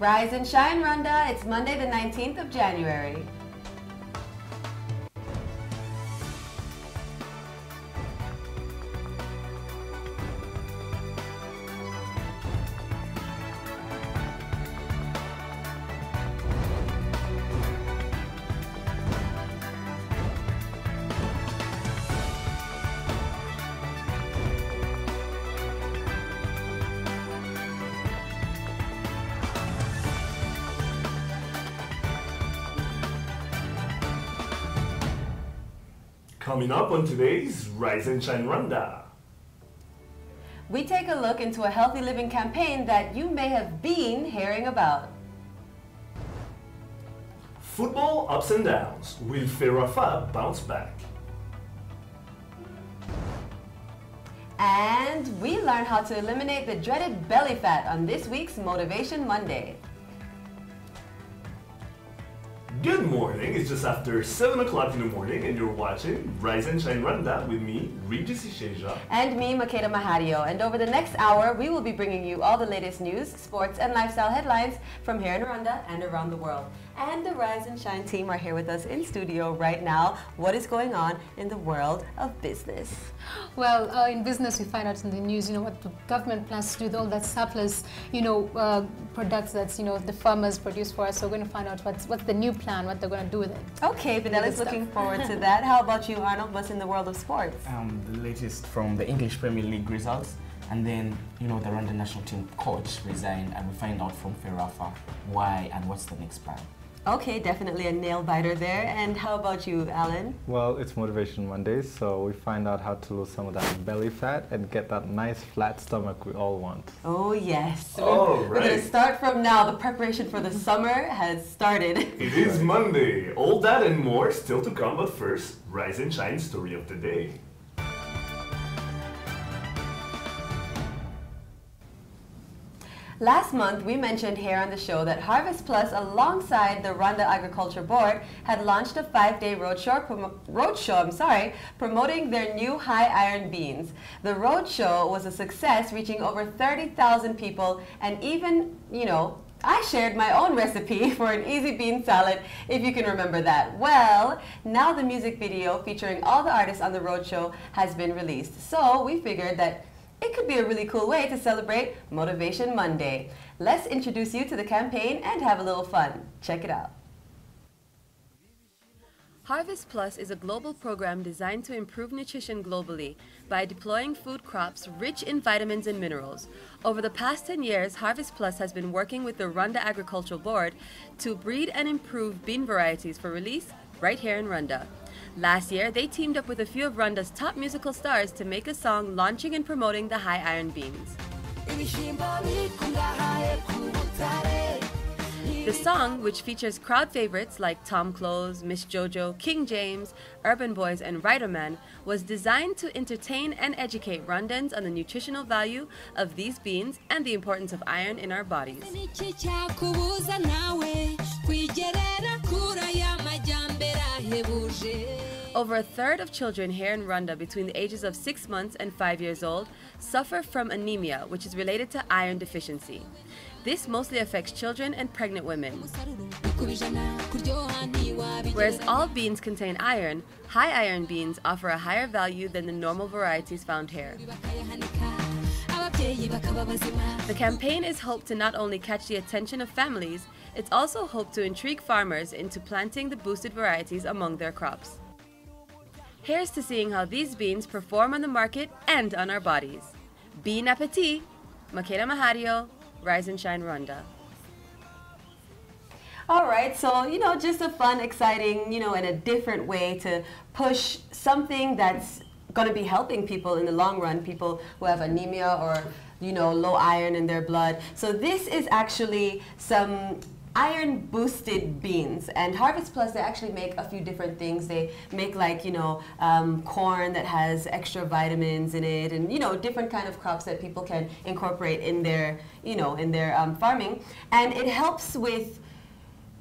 Rise and shine, Rwanda. It's Monday the 19th of January. Coming up on today's Rise and Shine Rwanda. We take a look into a healthy living campaign that you may have been hearing about. Football ups and downs. Will Ferafa bounce back? And we learn how to eliminate the dreaded belly fat on this week's Motivation Monday. Good morning, it's just after 7 o'clock in the morning and you're watching Rise and Shine Rwanda with me, Regis Isheja. And me, Makeda Mahario. And over the next hour, we will be bringing you all the latest news, sports, and lifestyle headlines from here in Rwanda and around the world. And the Rise and Shine team are here with us in studio right now. What is going on in the world of business? Well, in business, we find out in the news, what the government plans to do with all that surplus, products that, the farmers produce for us. So we're going to find out what's the new plan, what they're going to do with it. Okay, Vanelli's looking forward to that. How about you, Arnold? What's in the world of sports? The latest from the English Premier League results. And then, the Rwanda national team coach resigned, and we find out from Ferafa why and what's the next plan. Okay, definitely a nail-biter there. And how about you, Alan? Well, it's Motivation Mondays, so we find out how to lose some of that belly fat and get that nice flat stomach we all want. Oh, yes. All We're going to start from now. The preparation for the summer has started. It is Monday. All that and more still to come, but first, Rise and Shine story of the day. Last month, we mentioned here on the show that Harvest Plus, alongside the Rwanda Agriculture Board, had launched a 5-day roadshow, promoting their new high-iron beans. The roadshow was a success, reaching over 30,000 people, and even, I shared my own recipe for an easy bean salad, if you can remember that. Well, now the music video featuring all the artists on the roadshow has been released. So we figured that it could be a really cool way to celebrate Motivation Monday. Let's introduce you to the campaign and have a little fun. Check it out. Harvest Plus is a global program designed to improve nutrition globally by deploying food crops rich in vitamins and minerals. Over the past 10 years, Harvest Plus has been working with the Rwanda Agricultural Board to breed and improve bean varieties for release right here in Rwanda. Last year, they teamed up with a few of Rwanda's top musical stars to make a song launching and promoting the high-iron beans. The song, which features crowd favorites like Tom Close, Miss Jojo, King James, Urban Boys, and Rider Man, was designed to entertain and educate Rwandans on the nutritional value of these beans and the importance of iron in our bodies. Over a third of children here in Rwanda between the ages of 6 months and 5 years old suffer from anemia, which is related to iron deficiency. This mostly affects children and pregnant women. Whereas all beans contain iron, high iron beans offer a higher value than the normal varieties found here. The campaign is hoped to not only catch the attention of families, it's also hoped to intrigue farmers into planting the boosted varieties among their crops. Here's to seeing how these beans perform on the market and on our bodies. Bon appetit! Makeda Mahario, Rise and Shine Rwanda. All right, so, just a fun, exciting, and a different way to push something that's going to be helping people in the long run, people who have anemia or, low iron in their blood. So this is actually some iron boosted beans, and Harvest Plus, they actually make a few different things. They make corn that has extra vitamins in it, and different kind of crops that people can incorporate in their farming, and it helps with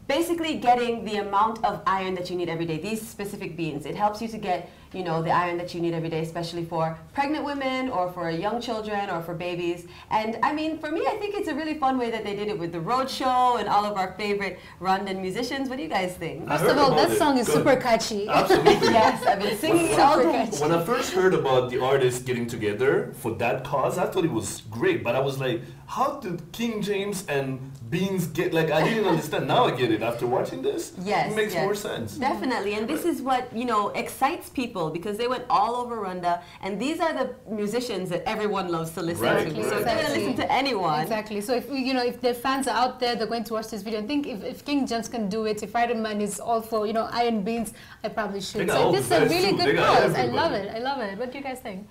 basically getting the amount of iron that you need every day. These specific beans, it helps you to get you know, the iron that you need every day, especially for pregnant women or for young children or for babies. And I mean, for me, I think it's a really fun way that they did it with the road show and all of our favorite Rwandan musicians. What do you guys think? First of all, that song is super catchy. Absolutely. Yes, I've been singing it all day. When I first heard about the artists getting together for that cause, I thought it was great. But I was like, how did King James and Beans get, like, I didn't understand. Now I get it after watching this. Yes, it makes yes. more sense. Definitely, and this is what, you know, excites people because they went all over Rwanda, and these are the musicians that everyone loves to listen Right, to. right. So if they're going to listen to anyone. Exactly. So if you know, if their fans are out there, they're going to watch this video. I think if King James can do it, if Riderman is all for, you know, iron beans, I probably should. They got So all this is the a best really too. They good got cause. I everybody. love it. I love it. What do you guys think?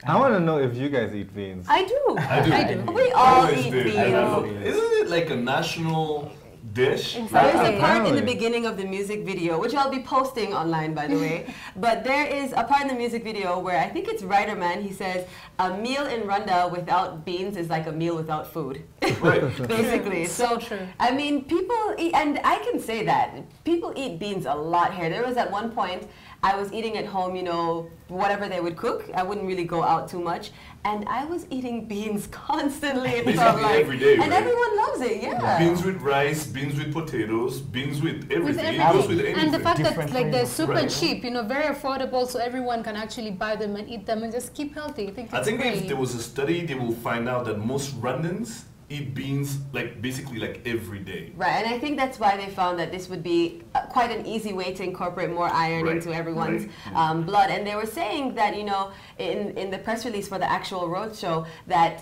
I want to know if you guys eat beans. I do. I do. We all Always eat did. beans. I love it. Isn't it like a national dish? There's Exactly. a part in the Apparently. beginning of the music video, which I'll be posting online, by the way. But there is a part in the music video where I think it's Riderman. He says, "A meal in Rwanda without beans is like a meal without food." Right. Basically. So true. I mean, people eat, and I can say that people eat beans a lot here. There was at one point I was eating at home, you know, whatever they would cook. I wouldn't really go out too much, and I was eating beans constantly. It Basically felt like, every day, and right? everyone loves it. Yeah. Beans with rice, beans with potatoes, beans with everything. With It everything. goes with anything. And the fact that Different like they're flavors. super Right. cheap, you know, very affordable, so everyone can actually buy them and eat them and just keep healthy. I think I it's think great. if there was a study, they will find out that most Rwandans eat beans like basically like every day. Right, and I think that's why they found that this would be quite an easy way to incorporate more iron Right, into everyone's right. blood. And they were saying that, you know, in the press release for the actual roadshow, that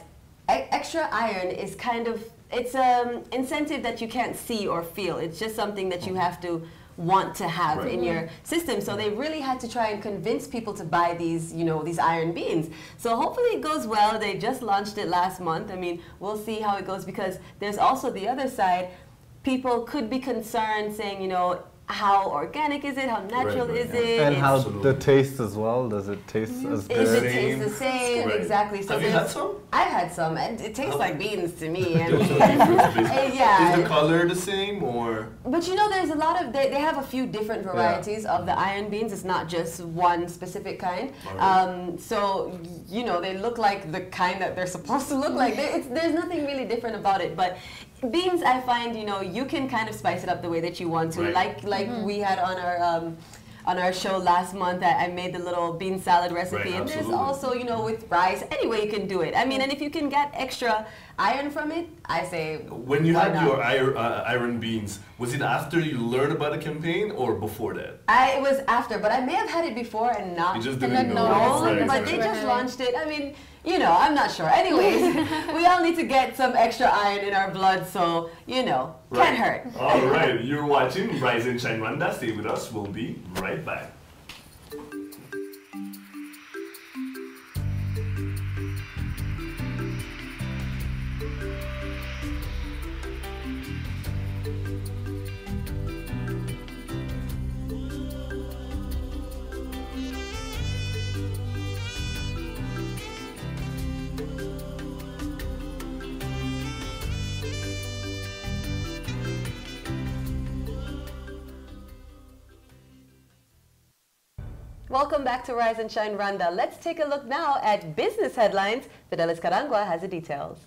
extra iron is kind of, it's an incentive that you can't see or feel. It's just something that you have to want to have Right. in your system. So they really had to try and convince people to buy these, you know, these iron beans. So hopefully it goes well. They just launched it last month. I mean, we'll see how it goes because there's also the other side. People could be concerned saying, you know, how organic is it? How natural right, is yeah. it? And It's- how Absolutely. the taste as well? Does it taste as Is good? it taste the same? Right. Exactly. So Have you had there's- some? I've had some, and it tastes How- like beans to me. I Those mean, are different, basically. yeah. Is the color the same or? But you know, there's a lot of, they have a few different varieties of the iron beans. It's not just one specific kind. Alright. So, you know, they look like the kind that they're supposed to look like. There's nothing really different about it. But beans, I find, you know, you can kind of spice it up the way that you want to. Right. Like we had on our show last month, I made the little bean salad recipe. Right, And there's absolutely. also, you know, with rice, any way you can do it. I mean, and if you can get extra iron from it, I say, When you why had not? your iron beans, was it after you learned about the campaign or before that? It was after, but I may have had it before and not You just And didn't then know. no, Right, but right. they just Right. launched it. I mean, you know, I'm not sure. Anyways, we all need to get some extra iron in our blood, so, you know, can't hurt. All right, you're watching Rise and Shine Rwanda. Stay with us. We'll be right back. Welcome back to Rise and Shine Rwanda. Let's take a look now at business headlines. Fidelis Karangwa has the details.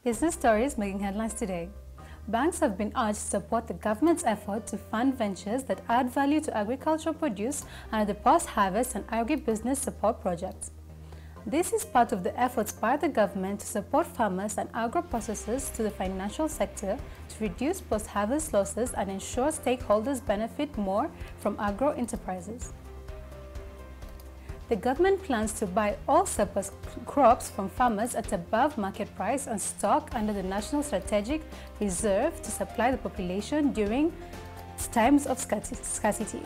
Business stories making headlines today. Banks have been urged to support the government's effort to fund ventures that add value to agricultural produce under the post-harvest and agribusiness support projects. This is part of the efforts by the government to support farmers and agro-processors to the financial sector to reduce post-harvest losses and ensure stakeholders benefit more from agro-enterprises. The government plans to buy all surplus crops from farmers at above market price and stock under the National Strategic Reserve to supply the population during times of scarcity.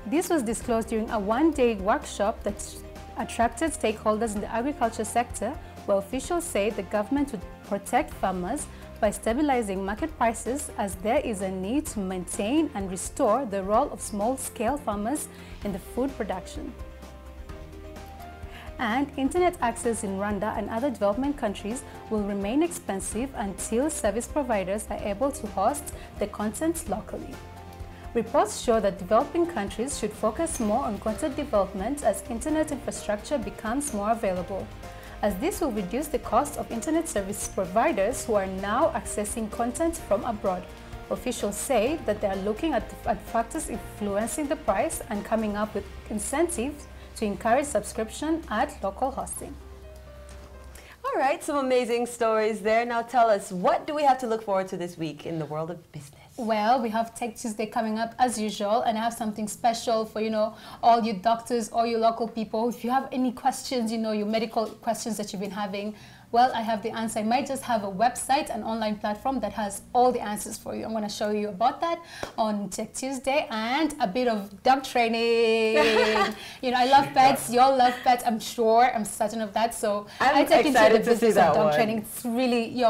This was disclosed during a one-day workshop that attracted stakeholders in the agriculture sector, where officials say the government would protect farmers by stabilizing market prices, as there is a need to maintain and restore the role of small-scale farmers in the food production. And internet access in Rwanda and other development countries will remain expensive until service providers are able to host the content locally. Reports show that developing countries should focus more on content development as internet infrastructure becomes more available, as this will reduce the cost of internet service providers who are now accessing content from abroad. Officials say that they are looking at factors influencing the price and coming up with incentives to encourage subscription at local hosting. All right, some amazing stories there. Now tell us, what do we have to look forward to this week in the world of business? Well, we have Tech Tuesday coming up as usual, and I have something special for, all you doctors, all you local people. If you have any questions, your medical questions that you've been having, well, I have the answer. I might just have a website, an online platform that has all the answers for you. I'm going to show you about that on Tech Tuesday, and a bit of dog training. I love pets. You all love pets, I'm sure. I'm certain of that. So I take into the business of dog training. It's really, you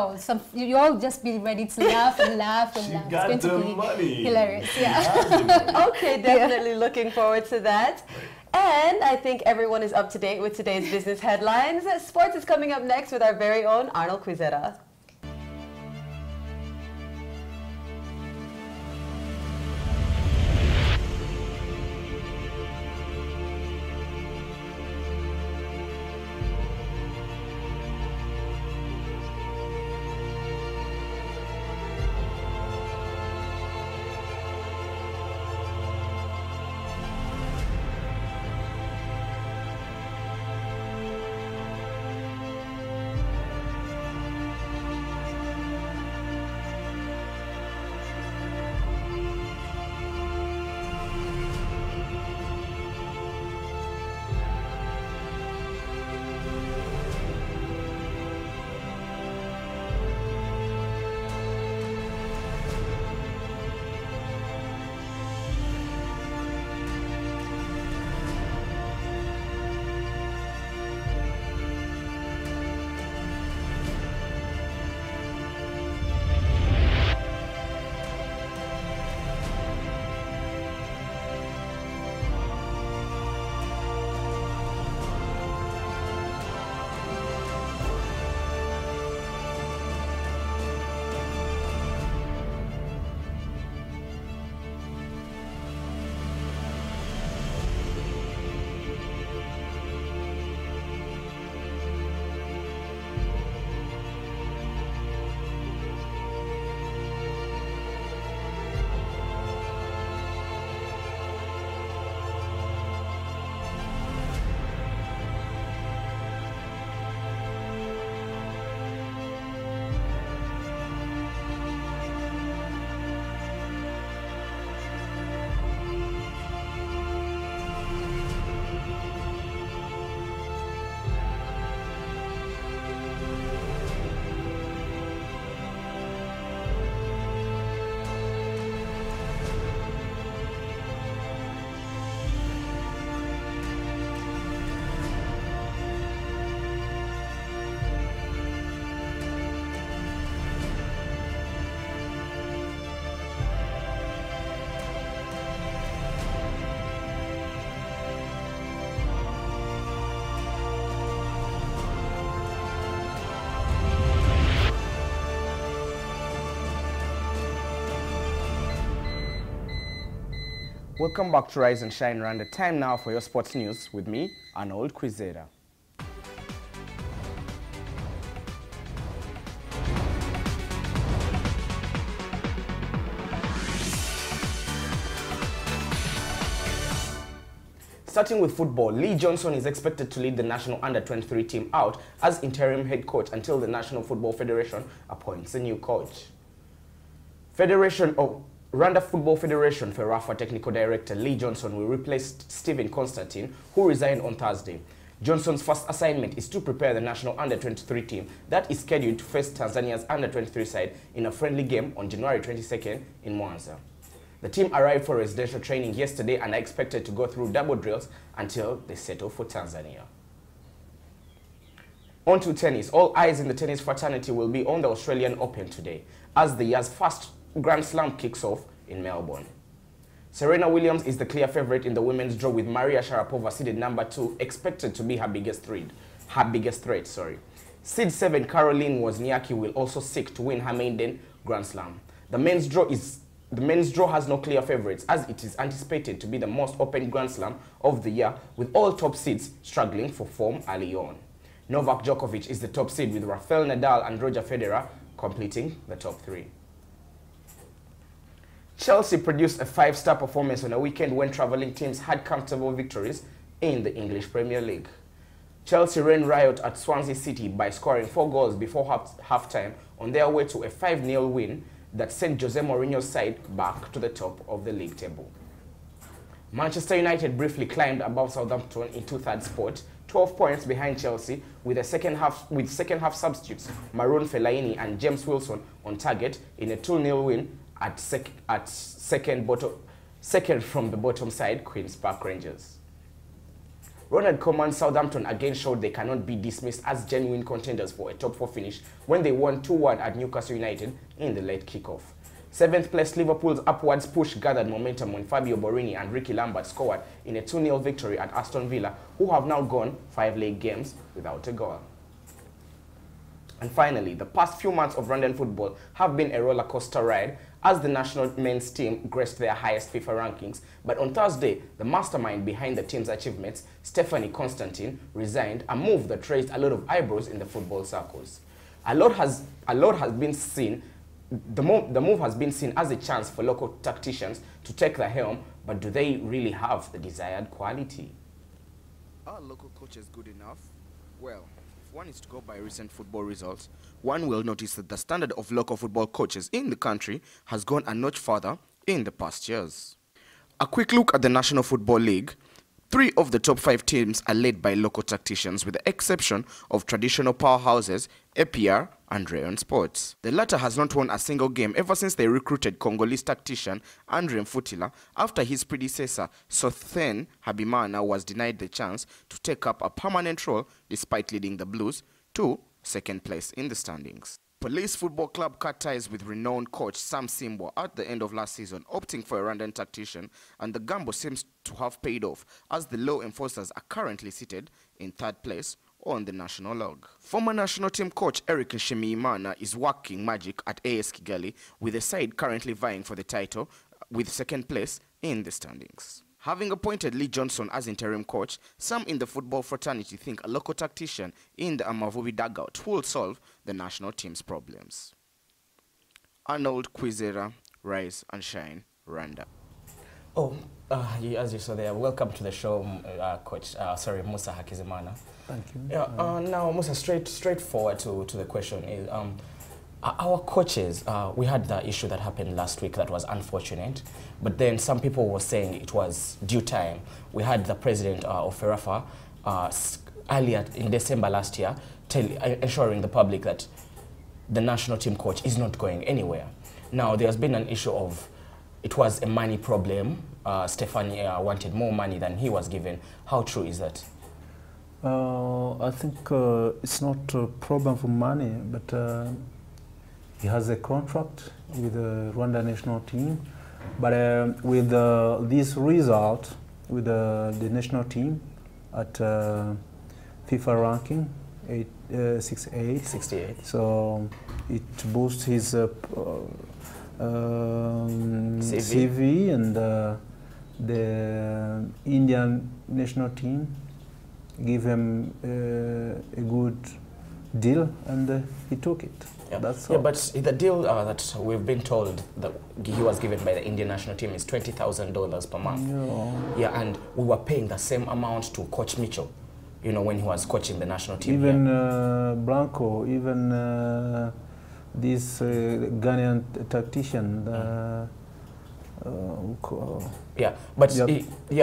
all just be ready to laugh and laugh and laugh. It's going to be money. Hilarious. Yeah. Okay, definitely looking forward to that. And I think everyone is up to date with today's business headlines. Sports is coming up next with our very own Arnold Quizera. Welcome back to Rise and Shine Rwanda. Time now for your sports news with me, Arnold Quizera. Starting with football, Lee Johnson is expected to lead the national under-23 team out as interim head coach until the National Football Federation appoints a new coach. Rwanda Football Federation FERAFA Technical Director Lee Johnson will replace Stephen Constantine, who resigned on Thursday. Johnson's first assignment is to prepare the national under-23 team that is scheduled to face Tanzania's under-23 side in a friendly game on January 22nd in Mwanza. The team arrived for residential training yesterday and are expected to go through double drills until they settle for Tanzania. On to tennis. All eyes in the tennis fraternity will be on the Australian Open today as the year's first Grand Slam kicks off in Melbourne. Serena Williams is the clear favorite in the women's draw, with Maria Sharapova seeded number 2, expected to be her biggest threat. Seed 7 Caroline Wozniacki will also seek to win her maiden Grand Slam. The men's draw has no clear favorites, as it is anticipated to be the most open Grand Slam of the year, with all top seeds struggling for form early on. Novak Djokovic is the top seed, with Rafael Nadal and Roger Federer completing the top 3. Chelsea produced a 5-star performance on a weekend when travelling teams had comfortable victories in the English Premier League. Chelsea ran riot at Swansea City by scoring 4 goals before half-time on their way to a 5-0 win that sent Jose Mourinho's side back to the top of the league table. Manchester United briefly climbed above Southampton into 3rd spot, 12 points behind Chelsea, with second half substitutes Maroon Fellaini and James Wilson on target in a 2-0 win at second from the bottom side, Queen's Park Rangers. Ronald Koeman's Southampton again showed they cannot be dismissed as genuine contenders for a top 4 finish when they won 2-1 at Newcastle United in the late kickoff. 7th place Liverpool's upwards push gathered momentum when Fabio Borini and Ricky Lambert scored in a 2-0 victory at Aston Villa, who have now gone 5 league games without a goal. And finally, the past few months of Rwandan football have been a roller coaster ride as the national men's team graced their highest FIFA rankings. But on Thursday, the mastermind behind the team's achievements, Stephanie Constantine, resigned, a move that raised a lot of eyebrows in the football circles. The move has been seen as a chance for local tacticians to take the helm, but do they really have the desired quality? Are local coaches good enough? Well, if one is to go by recent football results, one will notice that the standard of local football coaches in the country has gone a notch further in the past years. A quick look at the National Football League. 3 of the top 5 teams are led by local tacticians, with the exception of traditional powerhouses APR and Rayon Sports. The latter has not won a single game ever since they recruited Congolese tactician Andre Mfutila after his predecessor Sothen Habimana was denied the chance to take up a permanent role despite leading the Blues to 2nd place in the standings. Police Football Club cut ties with renowned coach Sam Simbwa at the end of last season, opting for a Rwandan tactician, and the gamble seems to have paid off as the law enforcers are currently seated in 3rd place on the national log. Former national team coach Eric Nshimiyimana is working magic at AS Kigali, with the side currently vying for the title with 2nd place in the standings. Having appointed Lee Johnson as interim coach, some in the football fraternity think a local tactician in the Amavubi dugout will solve the national team's problems. Arnold Kwizera, Rise and Shine, Rwanda. As you saw there, welcome to the show, Coach. Musa Hakizimana. Thank you. Yeah. Now, Musa, straightforward to the question is, our coaches, we had the issue that happened last week that was unfortunate, but then some people were saying it was due time. We had the president of FERAFA earlier in December last year assuring the public that the national team coach is not going anywhere. Now, there's been an issue of it was a money problem. Stephanie wanted more money than he was given. How true is that? I think it's not a problem for money, but he has a contract with the Rwanda national team. But with this result, with the national team at FIFA ranking 68, so it boosts his CV, and the Indian national team give him a good deal, and he took it. Yeah. That's yeah, all. but the deal that we've been told that he was given by the Indian national team is $20,000 per month. Yeah. Yeah, and we were paying the same amount to Coach Mitchell, you know, when he was coaching the national team. Even Blanco, even this Ghanaian tactician.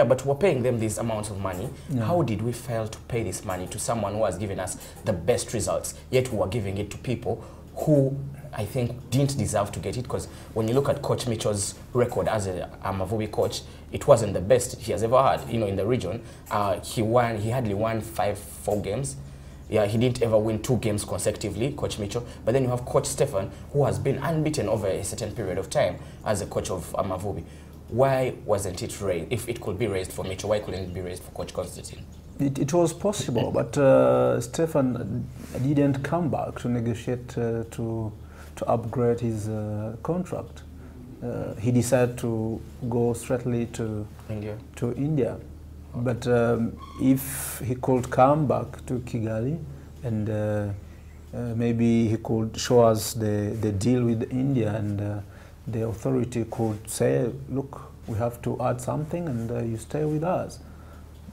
But we're paying them these amounts of money. Yeah. How did we fail to pay this money to someone who has given us the best results, yet we were giving it to people who I think didn't deserve to get it? Because when you look at Coach Mitchell's record as a Amavubi coach, it wasn't the best he has ever had, you know, in the region. He hardly won 4 games. Yeah, he didn't ever win 2 games consecutively, Coach Mitchell. But then you have Coach Stefan, who has been unbeaten over a certain period of time as a coach of Amavubi. Why wasn't it raised? If it could be raised for Mitchell, why couldn't it be raised for Coach Constantine? It was possible, but Stefan didn't come back to negotiate to upgrade his contract. He decided to go straightly to India. But if he could come back to Kigali and maybe he could show us the deal with India, and the authority could say, look, we have to add something and you stay with us.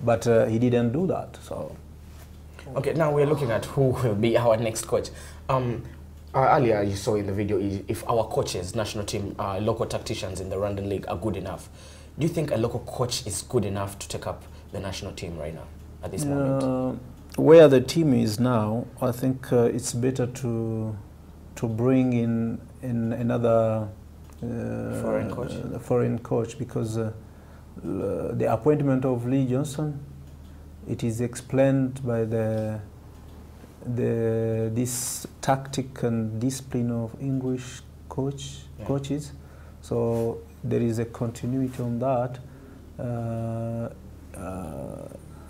But he didn't do that. So, okay, now we're looking at who will be our next coach. Earlier you saw in the video if our coaches, national team, local tacticians in the Rwandan League are good enough. Do you think a local coach is good enough to take up the national team right now, at this moment? Where the team is now, I think it's better to bring in another foreign coach, because the appointment of Lee Johnson, it is explained by this tactic and discipline of English coaches. So there is a continuity on that.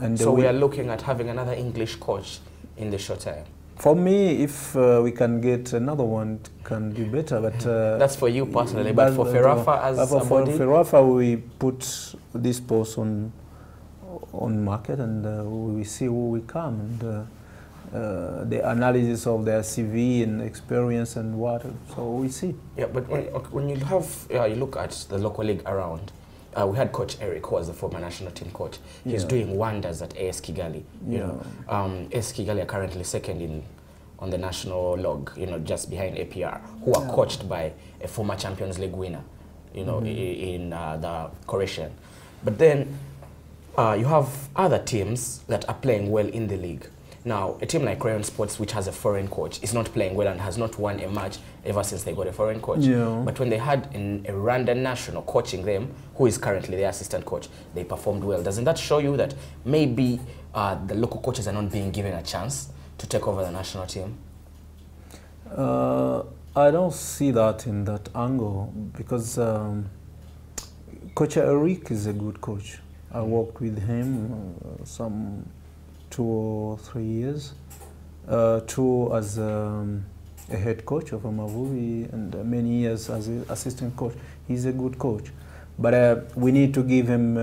And so we are looking at having another English coach in the short term. For me, if we can get another one, it can be better. But that's for you personally. But for Ferafa as a body? For Ferafa, we put this post on market, and we see who we come, and the analysis of their CV and experience and what. So we see. Yeah, but when you have you look at the local league around. We had Coach Eric, who was the former national team coach. He's doing wonders at AS Kigali. You know, AS Kigali are currently second on the national log, you know, just behind APR, who are coached by a former Champions League winner, you know, in the Croatian. But then you have other teams that are playing well in the league. Now, a team like Rayon Sports, which has a foreign coach, is not playing well and has not won a match ever since they got a foreign coach. But when they had a Rwandan national coaching them, who is currently their assistant coach, they performed well. Doesn't that show you that maybe the local coaches are not being given a chance to take over the national team? I don't see that in that angle, because Coach Eric is a good coach. I worked with him some 2 or 3 years, 2 as a head coach of Amavubi and many years as an assistant coach. He's a good coach, but we need to give him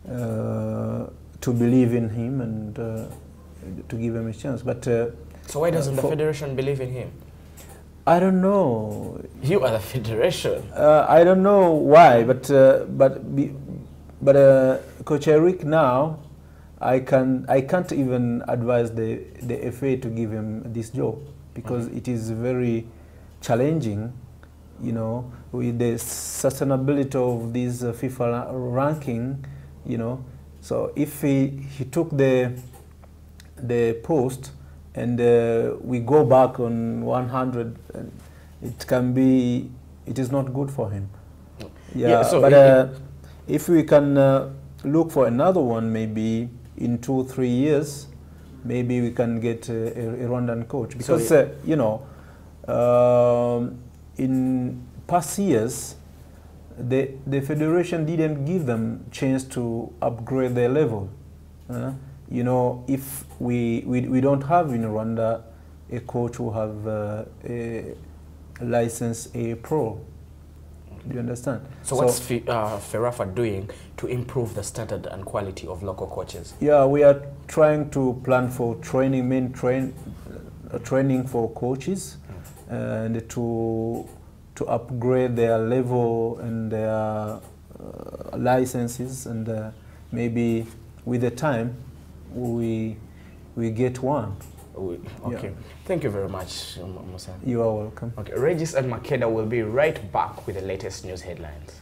to believe in him and to give him a chance. But so why doesn't the federation believe in him? I don't know. You are the federation. I don't know why, but Coach Eric now, I can't even advise the FA to give him this job, because it is very challenging, you know, with the sustainability of this FIFA ranking, you know. So if he took the post and we go back on 100, it is not good for him. So but if we can look for another one, maybe in 2 or 3 years, maybe we can get a Rwandan coach, because you know, in past years the federation didn't give them chance to upgrade their level. You know, if we don't have in Rwanda a coach who have a license A Pro. Do you understand? So what's Ferafa doing to improve the standard and quality of local coaches? Yeah, we are trying to plan for training, training for coaches, and to upgrade their level and their licenses, and maybe with the time we get one. Okay. Thank you very much, Musa. You are welcome. Okay, Regis and Makeda will be right back with the latest news headlines.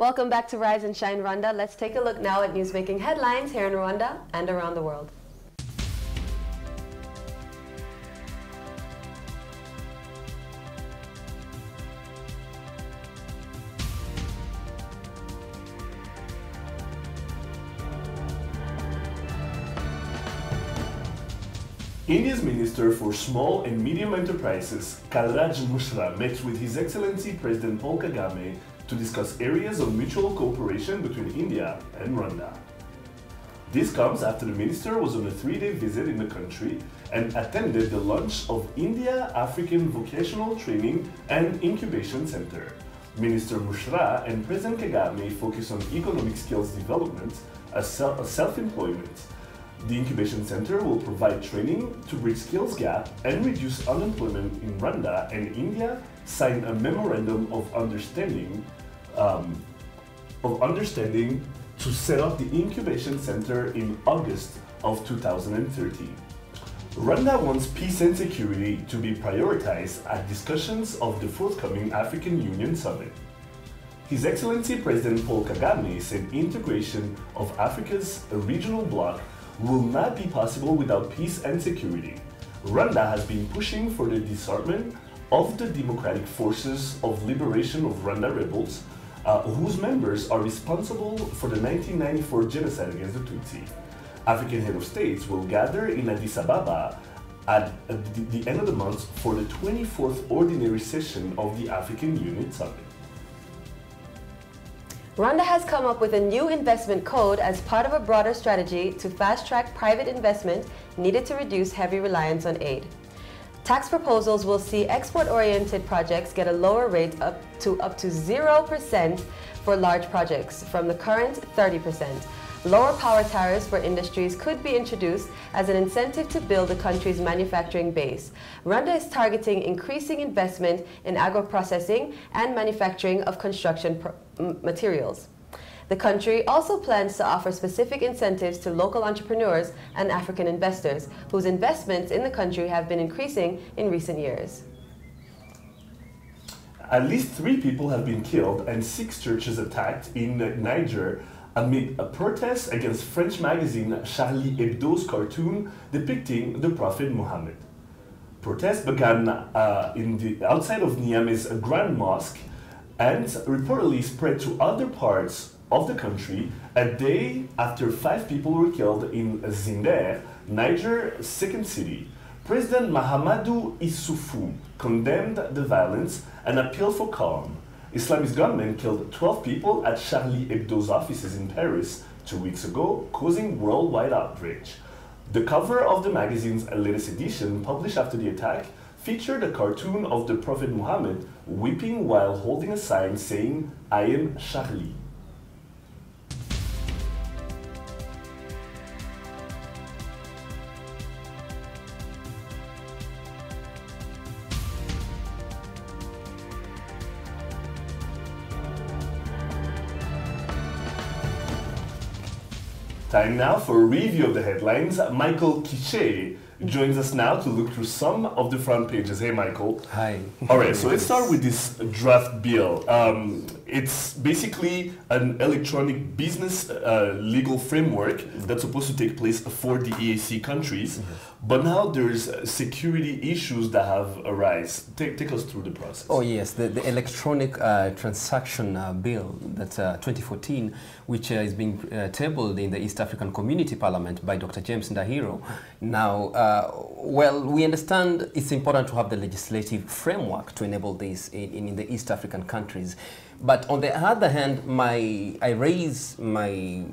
Welcome back to Rise and Shine Rwanda. Let's take a look now at newsmaking headlines here in Rwanda and around the world. India's Minister for Small and Medium Enterprises, Kalraj Mishra, met with His Excellency President Paul Kagame to discuss areas of mutual cooperation between India and Rwanda. This comes after the minister was on a 3-day visit in the country and attended the launch of India African Vocational Training and Incubation Center. Minister Mishra and President Kagame focus on economic skills development as self-employment. The Incubation Center will provide training to bridge skills gap and reduce unemployment in Rwanda, and India signed a memorandum of understanding to set up the Incubation Center in August of 2013. Rwanda wants peace and security to be prioritized at discussions of the forthcoming African Union Summit. His Excellency President Paul Kagame said integration of Africa's regional bloc will not be possible without peace and security. Rwanda has been pushing for the disarmament of the Democratic Forces of Liberation of Rwanda rebels, whose members are responsible for the 1994 genocide against the Tutsi. African head of states will gather in Addis Ababa at the end of the month for the 24th ordinary session of the African Union Summit. Rwanda has come up with a new investment code as part of a broader strategy to fast-track private investment needed to reduce heavy reliance on aid. Tax proposals will see export-oriented projects get a lower rate up to 0% for large projects from the current 30%. Lower power tariffs for industries could be introduced as an incentive to build the country's manufacturing base. Rwanda is targeting increasing investment in agro-processing and manufacturing of construction materials. The country also plans to offer specific incentives to local entrepreneurs and African investors, whose investments in the country have been increasing in recent years. At least 3 people have been killed and 6 churches attacked in Niger amid a protest against French magazine Charlie Hebdo's cartoon depicting the Prophet Muhammad. Protests began outside of Niamey's Grand Mosque and reportedly spread to other parts of the country a day after 5 people were killed in Zinder, Niger's second city. President Mahamadou Issoufou condemned the violence and appealed for calm. Islamist gunmen killed 12 people at Charlie Hebdo's offices in Paris 2 weeks ago, causing worldwide outrage. The cover of the magazine's latest edition, published after the attack, featured a cartoon of the Prophet Muhammad weeping while holding a sign saying, "I am Charlie." Time now for a review of the headlines. Michael Quiche joins us now to look through some of the front pages. Hey, Michael. Hi. All right, so let's start with this draft bill. It's basically an electronic business legal framework that's supposed to take place for the EAC countries, but now there's security issues that have arisen. Take us through the process. Oh yes, the electronic transaction bill that 2014, which is being tabled in the East African Community Parliament by Dr. James Ndahiro. Now, well, we understand it's important to have the legislative framework to enable this in the East African countries. But on the other hand, I raise my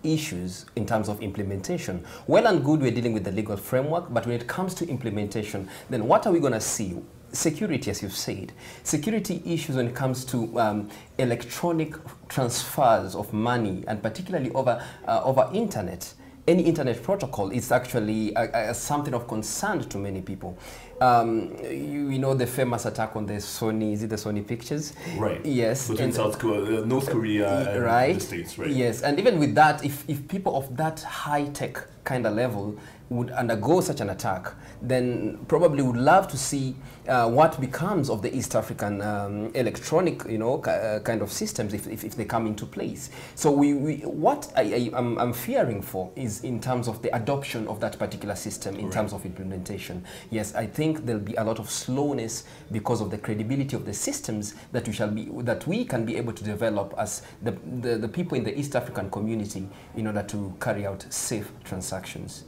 issues in terms of implementation. Well and good we're dealing with the legal framework, but when it comes to implementation, then what are we going to see? Security, as you've said. Security issues when it comes to electronic transfers of money, and particularly over internet. Any internet protocol is actually something of concern to many people. You know the famous attack on the Sony, is it the Sony pictures? Right. Yes. Between North Korea and the States, right? Yes, and even with that, if people of that high-tech kind of level would undergo such an attack, then probably would love to see what becomes of the East African electronic, kind of systems if they come into place. So what I'm fearing for is in terms of the adoption of that particular system, in terms of implementation. Yes, I think there'll be a lot of slowness because of the credibility of the systems that we can be able to develop as the people in the East African community in order to carry out safe transactions.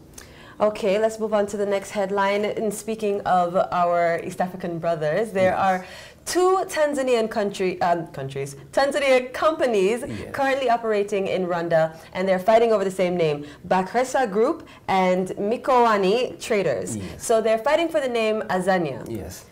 Okay, let's move on to the next headline. And speaking of our East African brothers, there are two Tanzanian Tanzania companies currently operating in Rwanda, and they're fighting over the same name, Bakresa Group and Mikoani Traders. Yes. So they're fighting for the name Azania. Yes.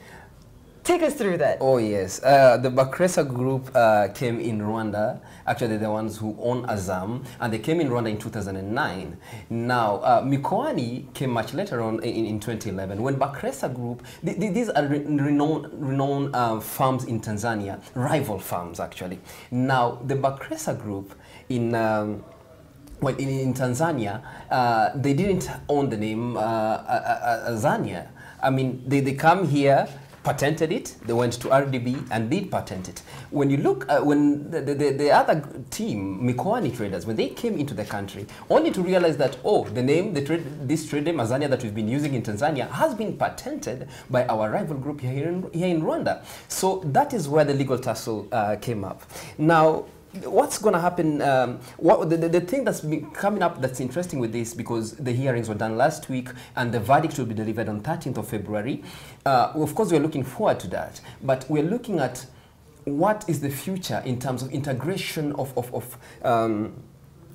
Take us through that. Oh yes, the Bakresa Group came in Rwanda. Actually, they're the ones who own Azam, and they came in Rwanda in 2009. Now, Mikoani came much later on in 2011. When Bakresa Group, these are renowned farms in Tanzania, rival farms actually. Now, the Bakresa Group in Tanzania, they didn't own the name Azania. I mean, they come here, patented it, they went to RDB and did patent it. When you look, when the other team, Mikoani Traders, when they came into the country, only to realize that, oh, the name, this trade name, Azania, that we've been using in Tanzania has been patented by our rival group here in Rwanda. So that is where the legal tussle came up. Now, what's going to happen, the thing that's been coming up that's interesting with this, because the hearings were done last week and the verdict will be delivered on 13th of February. Of course, we're looking forward to that, but we're looking at what is the future in terms of integration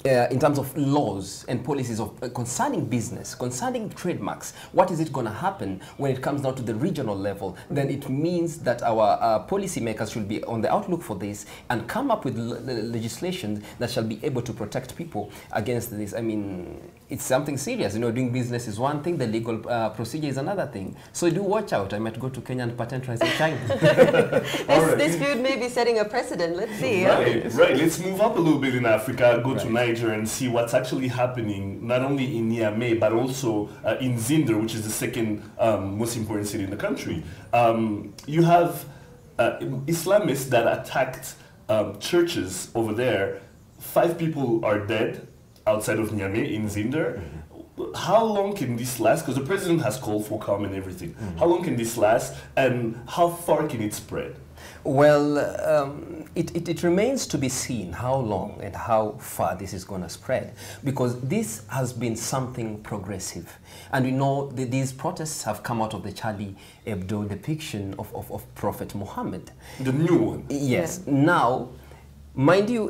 in terms of laws and policies concerning business, concerning trademarks. What is it going to happen when it comes down to the regional level? Then it means that our policymakers should be on the outlook for this and come up with legislation that shall be able to protect people against this. I mean, it's something serious. Doing business is one thing, the legal procedure is another thing. So do watch out. I might go to Kenya and patent rights in China. This feud may be setting a precedent. Let's see. Right. Let's move up a little bit in Africa, go to Nigeria and see what's actually happening, not only in Niamey, but also in Zinder, which is the second most important city in the country. You have Islamists that attacked churches over there. 5 people are dead outside of Niamey in Zinder. How long can this last? Because the president has called for calm and everything. How long can this last, and how far can it spread? Well, it remains to be seen how long and how far this is going to spread, because this has been something progressive. And we know that these protests have come out of the Charlie Hebdo depiction of Prophet Muhammad. The new one. Yes. Yeah. Now, mind you,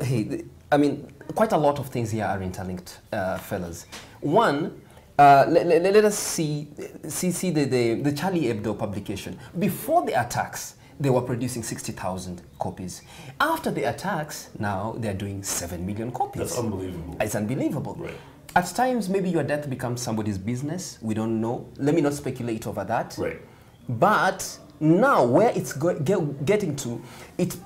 I mean, quite a lot of things here are interlinked, fellas. One, let us see the Charlie Hebdo publication. Before the attacks, they were producing 60,000 copies. After the attacks, now they're doing 7 million copies. That's unbelievable. It's unbelievable. Right. At times, maybe your death becomes somebody's business. We don't know. Let me not speculate over that. Right. But now, where it's getting to, it's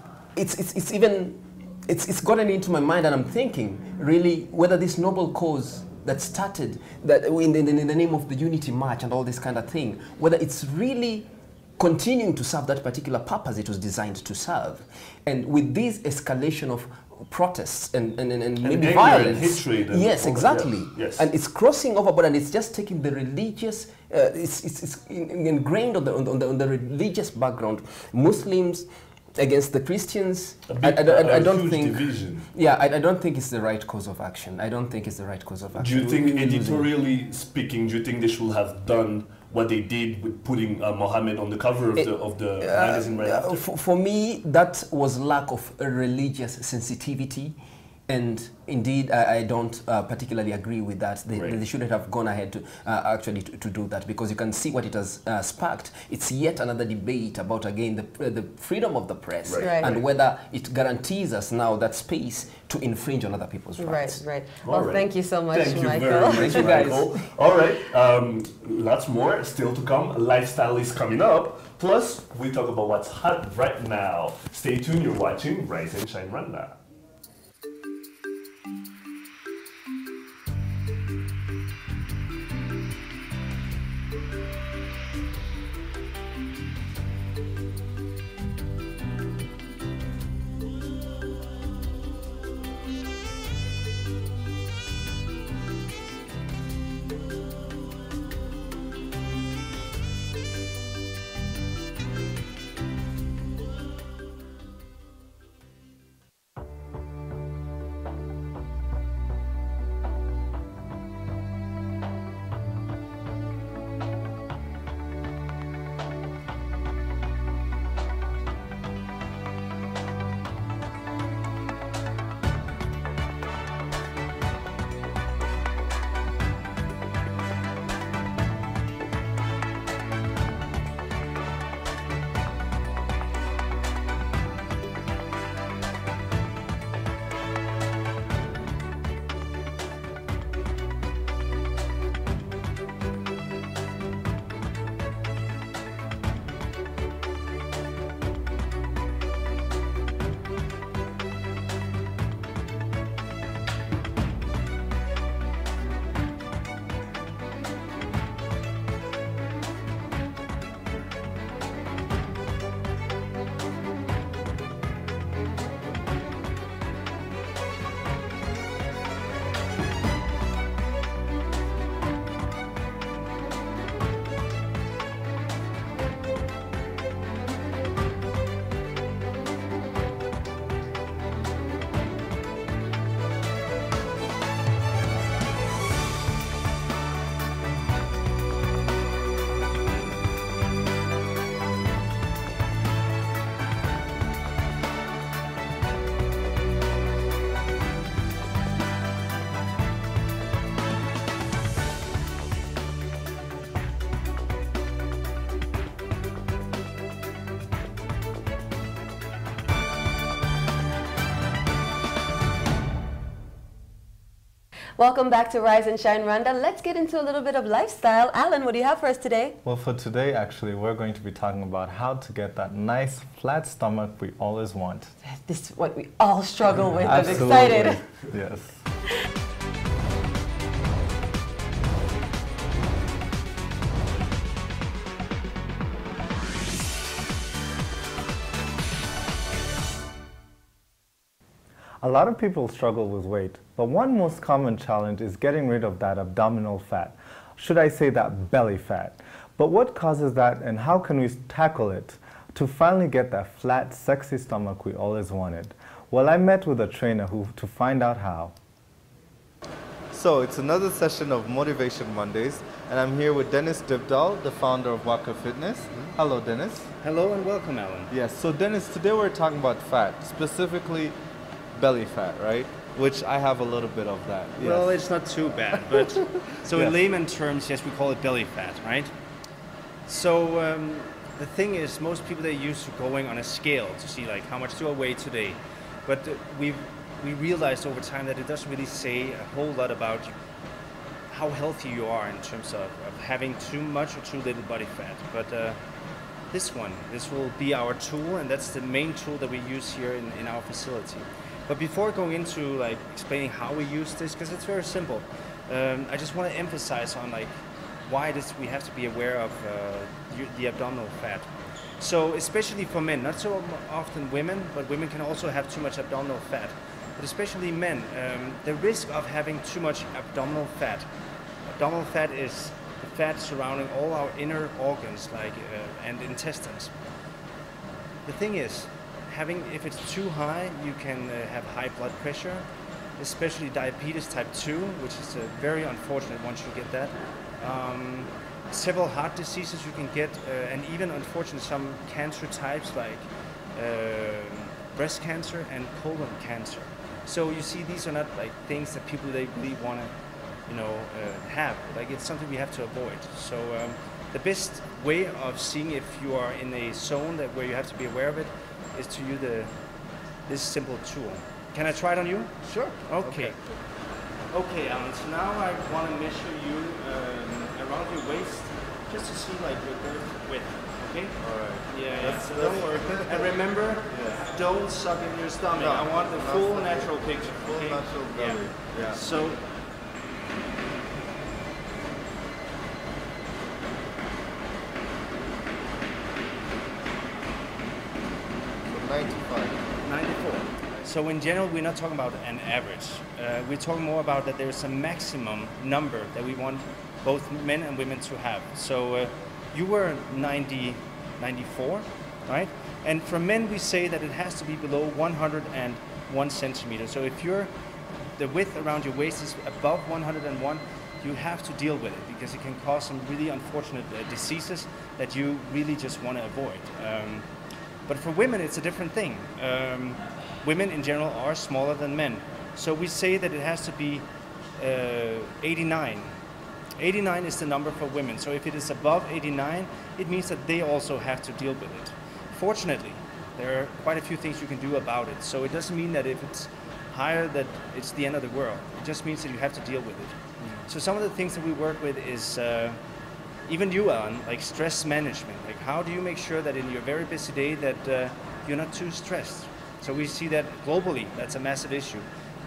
gotten into my mind, and I'm thinking, really, whether this noble cause that started in the name of the Unity March and all this kind of thing, whether it's really continuing to serve that particular purpose it was designed to serve. And with this escalation of protests and maybe violence, and hatred, and yes, exactly. Yes. And it's crossing over, and it's just taking the religious, it's ingrained on the religious background. Muslims against the Christians. I don't think. Division. Yeah, I don't think it's the right course of action. I don't think it's the right course of action. Do you think, editorially speaking, do you think they should have done what they did with putting Mohammed on the cover of the magazine right after? For me, that was lack of religious sensitivity. And indeed, I don't particularly agree with that. They shouldn't have gone ahead to actually to do that, because you can see what it has sparked. It's yet another debate about, again, the freedom of the press and whether it guarantees us now that space to infringe on other people's rights. Right. Well, thank you so much, Michael. Thank you very much, Michael. All right, lots more still to come. Lifestyle is coming up. Plus, we talk about what's hot right now. Stay tuned. You're watching Rise and Shine Rwanda. Welcome back to Rise and Shine Rwanda. Let's get into a little bit of lifestyle. Alan, what do you have for us today? Well, for today, actually, we're going to be talking about how to get that nice flat stomach we always want. This is what we all struggle with. Absolutely. I'm excited. Yes. A lot of people struggle with weight, but one most common challenge is getting rid of that abdominal fat. Should I say that belly fat? But what causes that and how can we tackle it to finally get that flat, sexy stomach we always wanted? Well, I met with a trainer to find out how. So it's another session of Motivation Mondays, and I'm here with Dennis Dibdal, the founder of Waka Fitness. Hello, Dennis. Hello and welcome, Alan. Yes, so Dennis, today we're talking about fat, specifically belly fat, right? Which I have a little bit of that. Yes. Well, it's not too bad, but so Yes. in layman terms, yes, we call it belly fat, right? So the thing is, most people, they're used to going on a scale to see like how much do I weigh today, but we realized over time that it doesn't really say a whole lot about how healthy you are in terms of having too much or too little body fat. But this will be our tool, and that's the main tool that we use here in our facility. But before going into like explaining how we use this, because it's very simple, I just want to emphasize on like why we have to be aware of the abdominal fat. So especially for men, not so often women, but women can also have too much abdominal fat. But especially men, the risk of having too much abdominal fat is the fat surrounding all our inner organs like and intestines. The thing is, if it's too high, you can have high blood pressure, especially diabetes type 2, which is very unfortunate once you get that. Several heart diseases you can get, and even unfortunately some cancer types like breast cancer and colon cancer. So you see, these are not like things that people they really want to, have. Like it's something we have to avoid. So the best way of seeing if you are in a zone where you have to be aware of it is to use this simple tool. Can I try it on you? Sure. Okay. Okay, Alan. So now I want to measure you around your waist, just to see like your girth width. Okay. All right. Yeah. So don't worry. And remember, don't suck in your stomach. No, I want the full natural picture. Full Okay? natural belly. Yeah. So. 95. 94. So in general, we're not talking about an average. We're talking more about that there's a maximum number that we want both men and women to have. So you were 94, right? And for men, we say that it has to be below 101 centimeters. So if the width around your waist is above 101, you have to deal with it because it can cause some really unfortunate diseases that you really just want to avoid. But for women, it's a different thing. Women in general are smaller than men. So we say that it has to be 89. 89 is the number for women. So if it is above 89, it means that they also have to deal with it. Fortunately, there are quite a few things you can do about it. So it doesn't mean that if it's higher that it's the end of the world. It just means that you have to deal with it. So some of the things that we work with is, even you, Alan, like stress management. Like how do you make sure that in your very busy day that you're not too stressed? So we see that globally, that's a massive issue.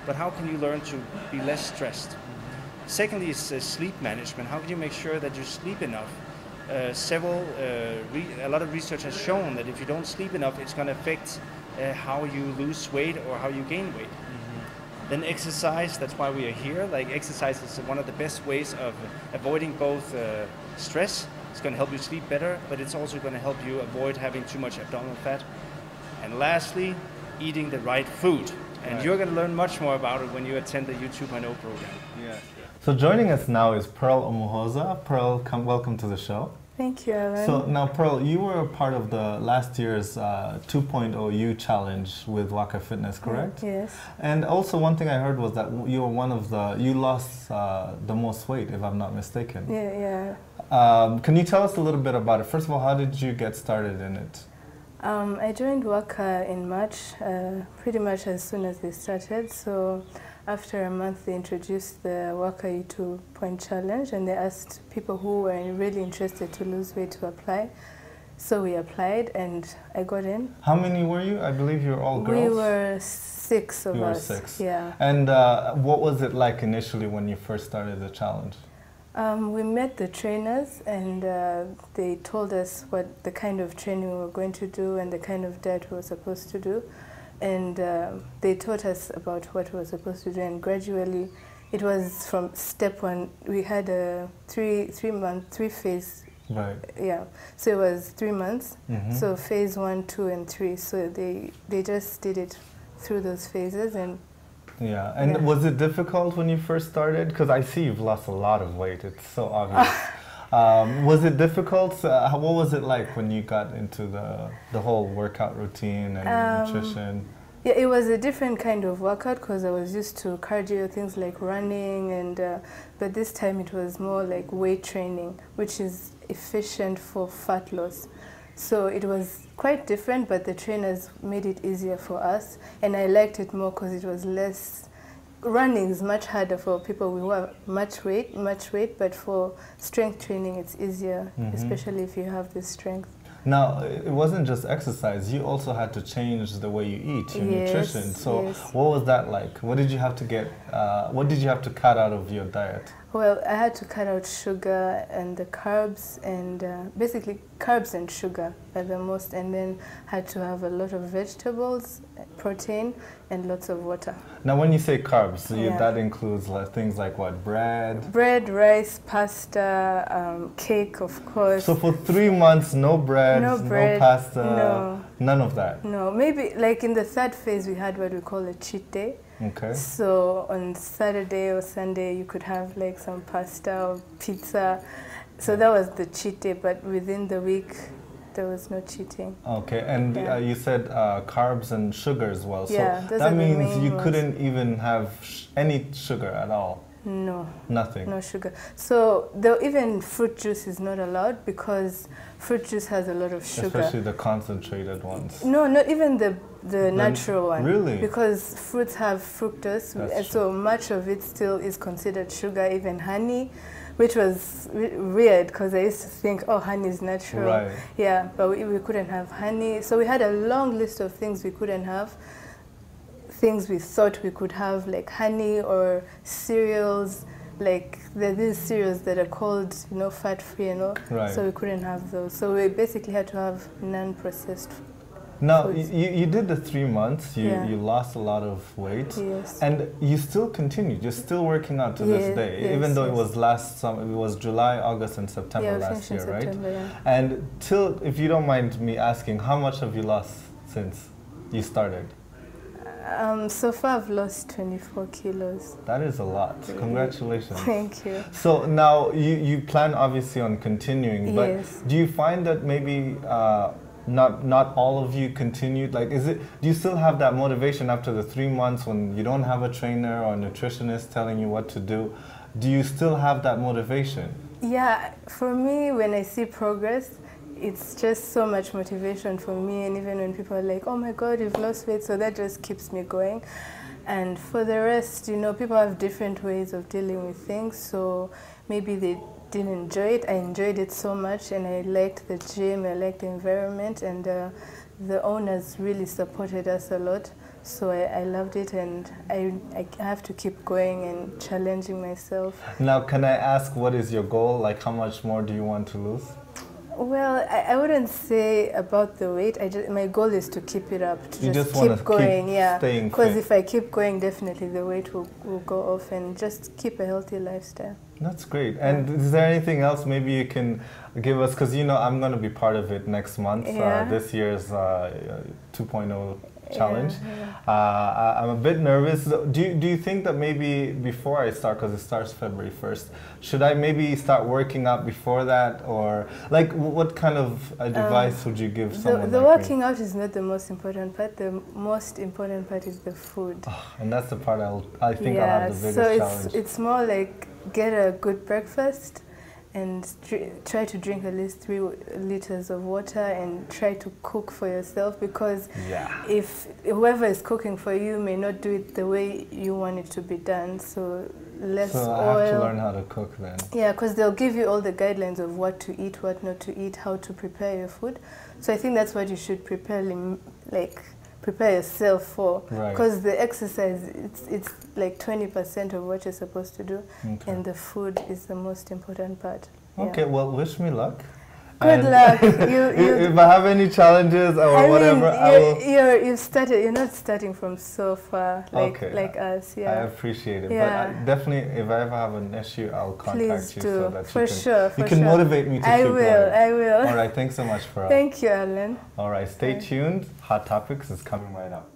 But how can you learn to be less stressed? Secondly is sleep management. How can you make sure that you sleep enough? A lot of research has shown that if you don't sleep enough, it's going to affect how you lose weight or how you gain weight. Then exercise, that's why we are here. Like exercise is one of the best ways of avoiding both stress. It's going to help you sleep better, but it's also going to help you avoid having too much abdominal fat. And lastly, eating the right food. And you're going to learn much more about it when you attend the YouTube I Know program. Yeah. So joining us now is Pearl Omuhoza. Pearl, welcome to the show. Thank you, Alan. So now, Pearl, you were a part of the last year's 2.0 U challenge with Waka Fitness, correct? Yes. And also one thing I heard was that you were you lost the most weight, if I'm not mistaken. Yeah. Can you tell us a little bit about it? First of all, how did you get started in it? I joined Waka in March, pretty much as soon as they started. So after a month, they introduced the Waka U2 Point Challenge, and they asked people who were really interested to lose weight to apply. So we applied, and I got in. How many were you? I believe you were all girls. We were 6 of us. You were 6. Yeah. And what was it like initially when you first started the challenge? We met the trainers, and they told us what the kind of training we were going to do and the kind of diet we were supposed to do. And they taught us about what we were supposed to do, and gradually it was from step 1. We had a three phase. Right. Yeah. So it was 3 months. So phase 1, 2, and 3. So they just did it through those phases. And yeah. And was it difficult when you first started? Because I see you've lost a lot of weight. It's so obvious. Was it difficult? What was it like when you got into the whole workout routine and nutrition? Yeah, it was a different kind of workout because I was used to cardio, things like running, and but this time it was more like weight training, which is efficient for fat loss. So it was quite different, but the trainers made it easier for us, and I liked it more because it was less. Running is much harder for people who have much weight, but for strength training it's easier, especially if you have this strength. Now, it wasn't just exercise, you also had to change the way you eat, your nutrition. So what was that like? What did you have to what did you have to cut out of your diet? Well, I had to cut out sugar and the carbs, and basically carbs and sugar are the most, and then had to have a lot of vegetables, protein, and lots of water. Now, when you say carbs, that includes things like what? Bread, rice, pasta, cake, of course. So for 3 months, no bread, no pasta, none of that? No, maybe like in the 3rd phase, we had what we call a cheat day. Okay. So on Saturday or Sunday, you could have like some pasta or pizza. So that was the cheat day, but within the week, there was no cheating. Okay, and you said carbs and sugar as well. Yeah, so that means you couldn't even have any sugar at all? No. Nothing? No sugar. So even fruit juice is not allowed because fruit juice has a lot of sugar. Especially the concentrated ones. No, not even the natural one. Really? Because fruits have fructose, and so much of it still is considered sugar, even honey, which was weird because I used to think, oh, honey is natural. Right. Yeah, but we couldn't have honey. So we had a long list of things we couldn't have. Things we thought we could have, like honey or cereals, like there are these cereals that are called, fat-free, Right. So we couldn't have those. So we basically had to have non-processed Now, foods. you did the 3 months, Yeah. you lost a lot of weight, Yes. and you still continued, you're still working out to this Yes, day, yes, even though it yes. was last summer, it was July, August, and September Yeah, last finished in year, right? September, yeah. And till, if you don't mind me asking, how much have you lost since you started? So far I've lost 24 kilos. That is a lot. Congratulations. Thank you. So now you plan obviously on continuing, but Yes. do you find that maybe not all of you continued? Like, do you still have that motivation after the 3 months when you don't have a trainer or a nutritionist telling you what to do? Do you still have that motivation? Yeah, for me, when I see progress, it's just so much motivation for me. And even when people are like, oh my God, you've lost weight, so that just keeps me going. And for the rest, you know, people have different ways of dealing with things. So maybe they didn't enjoy it. I enjoyed it so much, and I liked the gym, I liked the environment, and the owners really supported us a lot. So I loved it, and I have to keep going and challenging myself. Now, can I ask, what is your goal? Like, how much more do you want to lose? Well, I wouldn't say about the weight. My goal is to keep it up, to You just wanna keep going, yeah. staying Because fit. if I keep going, definitely the weight will go off, and just keep a healthy lifestyle. That's great. And is there anything else maybe you can give us? Because, you know, I'm going to be part of it next month, Yeah. this year's 2.0 challenge. Yeah. I'm a bit nervous. Do you think that maybe before I start, because it starts February 1st, should I maybe start working out before that? Or like, what kind of advice would you give someone The like working me? out is not the most important part. The most important part is the food. And that's the part I think I'll have the biggest so challenge. it's more like get a good breakfast and try to drink at least 3 liters of water, and try to cook for yourself, because if whoever is cooking for you may not do it the way you want it to be done. So less oil. So I have to learn how to cook then. Yeah, because they'll give you all the guidelines of what to eat, what not to eat, how to prepare your food. So I think that's what you should prepare yourself for. Right. Because the exercise, it's like 20% of what you're supposed to do, and the food is the most important part. Okay, Yeah. well, wish me luck. Good And luck. If I have any challenges or whatever, I will. You've started. You're not starting from so far like us. Yeah. I appreciate it, Yeah. but I definitely, if I ever have an issue, I'll contact Please you do. so that For sure. you can motivate me to keep going. I will. All right, thanks so much for. Thank you, Alan. All right, stay tuned. Hot Topics is coming right up.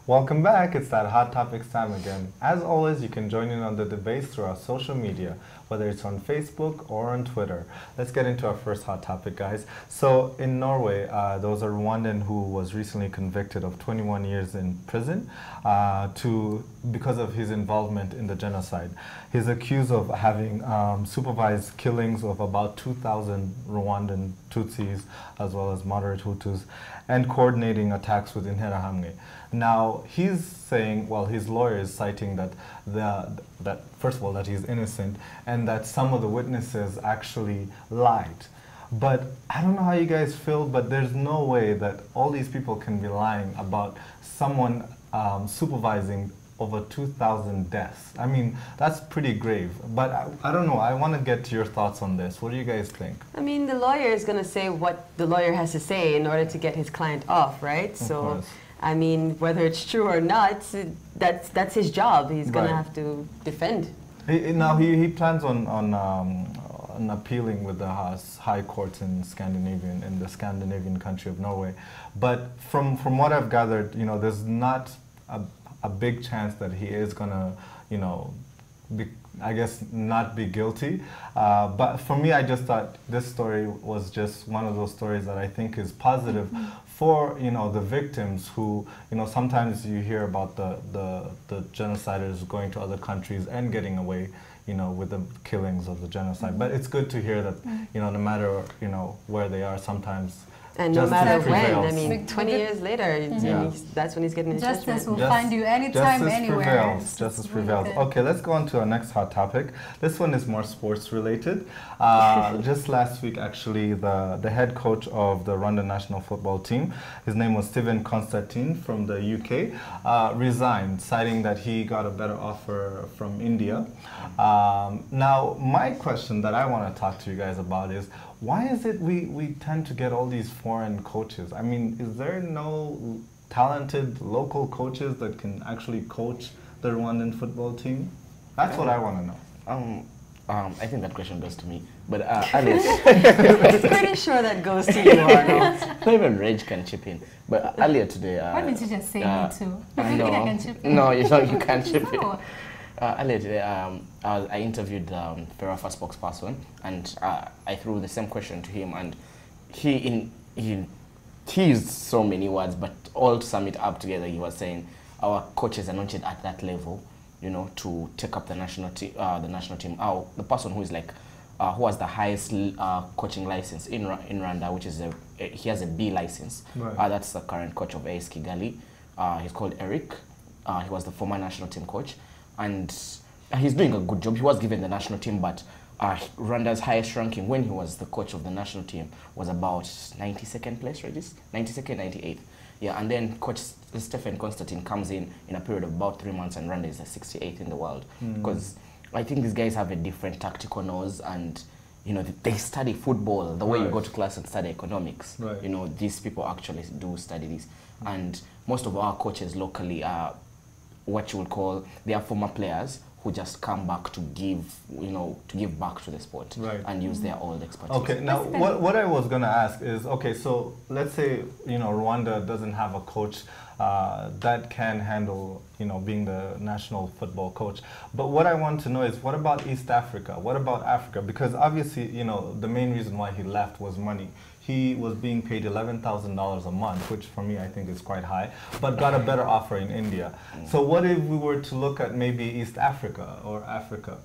Welcome back. It's that Hot Topics time again. As always, you can join in on the debates through our social media, whether it's on Facebook or on Twitter. Let's get into our first hot topic, guys. So in Norway, there was a Rwandan who was recently convicted of 21 years in prison because of his involvement in the genocide. He's accused of having supervised killings of about 2,000 Rwandan Tutsis, as well as moderate Hutus, and coordinating attacks with Interahamwe. Now, he's saying, well, his lawyer is citing that first of all, that he's innocent, and that some of the witnesses actually lied. But I don't know how you guys feel, but there's no way that all these people can be lying about someone supervising over 2,000 deaths. I mean, that's pretty grave. But I don't know, I want to get your thoughts on this. What do you guys think? I mean, the lawyer is going to say what the lawyer has to say in order to get his client off, right? Of So, course. I mean, whether it's true or not, that's his job. He's going to Right. have to defend. Now, he plans on appealing with the high courts in the Scandinavian country of Norway. But from what I've gathered, you know, there's not a big chance that he is gonna, you know, not be guilty. But for me, I just thought this story was just one of those stories that I think is positive for, you know, the victims who, you know, sometimes you hear about the genociders going to other countries and getting away, you know, with the killings of the genocide. But it's good to hear that, you know, no matter, you know, where they are, sometimes And no Justice matter when, prevails. I mean, 20 years later, that's when he's getting his Justice will judgment. find you anytime, Justice anywhere. prevails. Justice prevails. Okay, let's go on to our next hot topic. This one is more sports related. Just last week, actually, the head coach of the Rwanda national football team, his name was Stephen Constantine from the UK, resigned, citing that he got a better offer from India. Now, my question that I want to talk to you guys about is, why is it we tend to get all these foreign coaches? I mean, is there no talented local coaches that can actually coach the Rwandan football team? That's what I want to know. I think that question goes to me, but Alice. I'm pretty sure that goes to you, Arnold. Not even Reg can chip in. But earlier today... Why didn't you just say me too? I no, think I can chip in. No, you can't chip in. No. Earlier today, I interviewed Ferafa spokesperson, and I threw the same question to him, and he used so many words, but all to sum it up together, he was saying our coaches are not yet at that level, you know, to take up the national team. The person who is like, who has the highest coaching license in Rwanda, which is he has a B license. Right. That's the current coach of AS Kigali. He's called Eric. He was the former national team coach. And he's doing a good job. He was given the national team, but Rwanda's highest ranking when he was the coach of the national team was about 92nd place, right? 92nd, 98th. Yeah, and then Coach Stephen Constantine comes in a period of about 3 months, and Rwanda is the 68th in the world. Because I think these guys have a different tactical nose, and you know, they study football the way you go to class and study economics. Right. You know, these people actually do study this. And most of our coaches locally are what you would call, they are former players who just come back to give, you know, to give back to the sport, right, and use their old expertise. Okay, now what I was going to ask is, okay, so let's say, you know, Rwanda doesn't have a coach that can handle, you know, being the national football coach. But what I want to know is, what about East Africa? What about Africa? Because obviously, you know, the main reason why he left was money. He was being paid $11,000 a month, which for me I think is quite high, but got a better offer in India. So what if we were to look at maybe East Africa or Africa?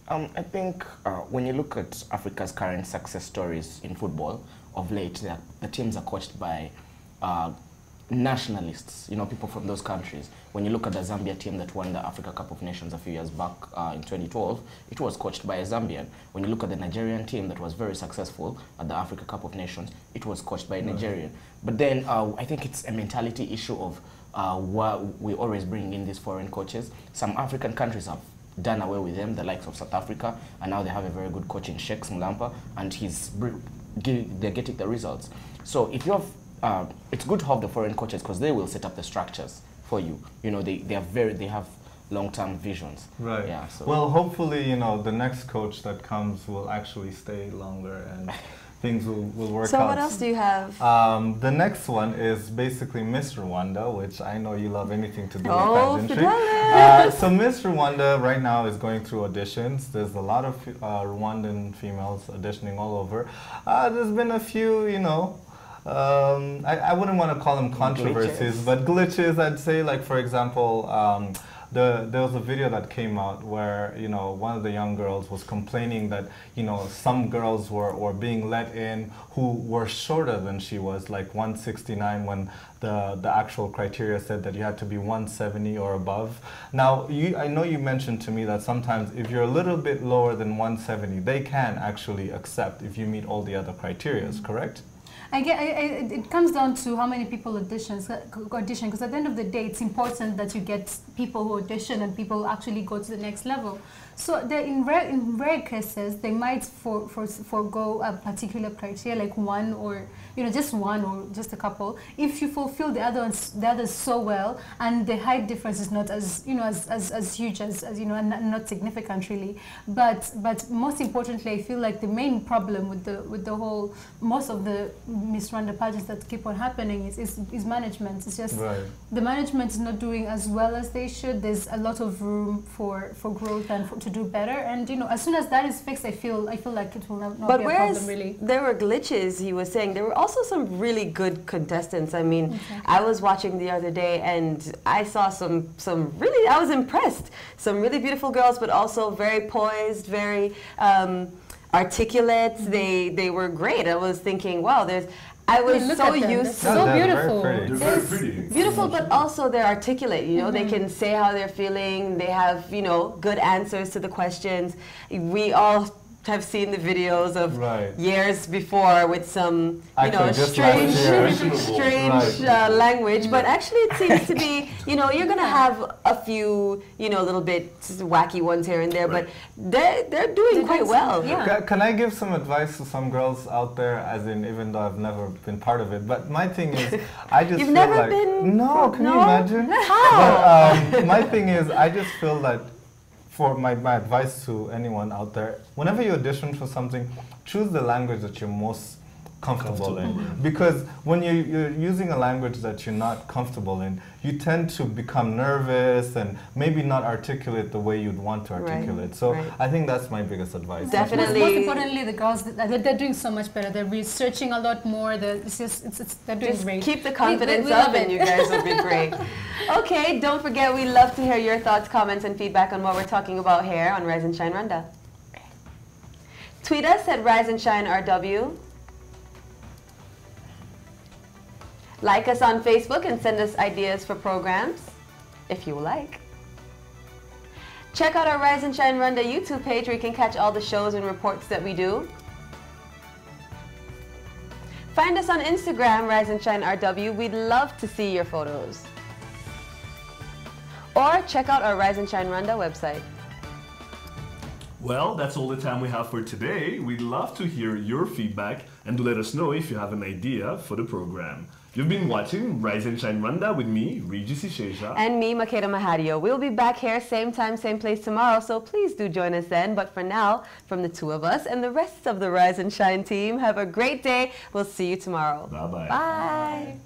I think when you look at Africa's current success stories in football, of late, the teams are coached by nationalists, you know, people from those countries. When you look at the Zambia team that won the Africa Cup of Nations a few years back in 2012, it was coached by a Zambian. When you look at the Nigerian team that was very successful at the Africa Cup of Nations, it was coached by a Nigerian. But then I think it's a mentality issue of why we always bring in these foreign coaches. Some African countries have done away with them, the likes of South Africa, and now they have a very good coach in Sheikh Mulampa, and they're getting the results. So if you have it's good to have the foreign coaches because they will set up the structures for you. You know, they have long-term visions. Right. Yeah. So. Well, hopefully, you know, the next coach that comes will actually stay longer and things will work out. So what else do you have? The next one is basically Miss Rwanda, which I know you love anything to do with pageantry. So Miss Rwanda right now is going through auditions. There's a lot of Rwandan females auditioning all over. There's been a few, you know, I wouldn't want to call them controversies, but glitches, I'd say. Like, for example, there was a video that came out where, you know, one of the young girls was complaining that, you know, some girls were being let in who were shorter than she was, like 169, when the actual criteria said that you had to be 170 or above. Now, I know you mentioned to me that sometimes if you're a little bit lower than 170, they can actually accept if you meet all the other criteria, correct? It comes down to how many people audition, because at the end of the day, it's important that you get people who audition and people actually go to the next level. So in rare cases, they might forego a particular criteria, like one or, you know, just one or just a couple. If you fulfill the others so well, and the height difference is not as, you know, as huge as you know, and not significant really. But most importantly, I feel like the main problem with the whole, most of the Miss Rwanda pageants that keep on happening is management. It's just the management is not doing as well as they should. There's a lot of room for growth and to do better. And you know, as soon as that is fixed, I feel like it will not be a problem really. There were glitches, he was saying, there were also some really good contestants. I mean, I was watching the other day and I saw some really, I was impressed. Some really beautiful girls, but also very poised, very articulate. They were great. I was thinking, wow, I was Look so at them. used They're to so They're very beautiful. pretty. They're very It's pretty. beautiful, but also they're articulate. You know, they can say how they're feeling. They have, you know, good answers to the questions. We all have seen the videos of Right. years before with some, you know, Actually, just strange, last year. strange Right. language. But actually, it seems to be, you know, you're gonna have a few, you know, little bit wacky ones here and there, Right. but they're doing quite well. Yeah. Can I give some advice to some girls out there, as in, even though I've never been part of it, but my thing is, I just You've feel never like... been- No, can you No? imagine? How? But, my thing is, I just feel that, for my advice to anyone out there, whenever you audition for something, choose the language that you're most comfortable in. Because when you're using a language that you're not comfortable in, you tend to become nervous and maybe not articulate the way you'd want to Right, articulate. So right. I think that's my biggest advice. Definitely. Most importantly, the girls, they're doing so much better. They're researching a lot more. They're doing Just great. keep the confidence We up love and it. you guys will be great. Okay, don't forget, we love to hear your thoughts, comments, and feedback on what we're talking about here on Rise and Shine Rwanda. Tweet us at Rise and Shine RW. Like us on Facebook and send us ideas for programs, if you like. Check out our Rise and Shine Rwanda YouTube page where you can catch all the shows and reports that we do. Find us on Instagram, Rise and Shine RW. We'd love to see your photos. Or check out our Rise and Shine Rwanda website. Well, that's all the time we have for today. We'd love to hear your feedback and to let us know if you have an idea for the program. You've been watching Rise and Shine Rwanda with me, Regis Isheja. And me, Makeda Mahadio. We'll be back here same time, same place tomorrow, so please do join us then. But for now, from the two of us and the rest of the Rise and Shine team, have a great day. We'll see you tomorrow. Bye-bye. Bye.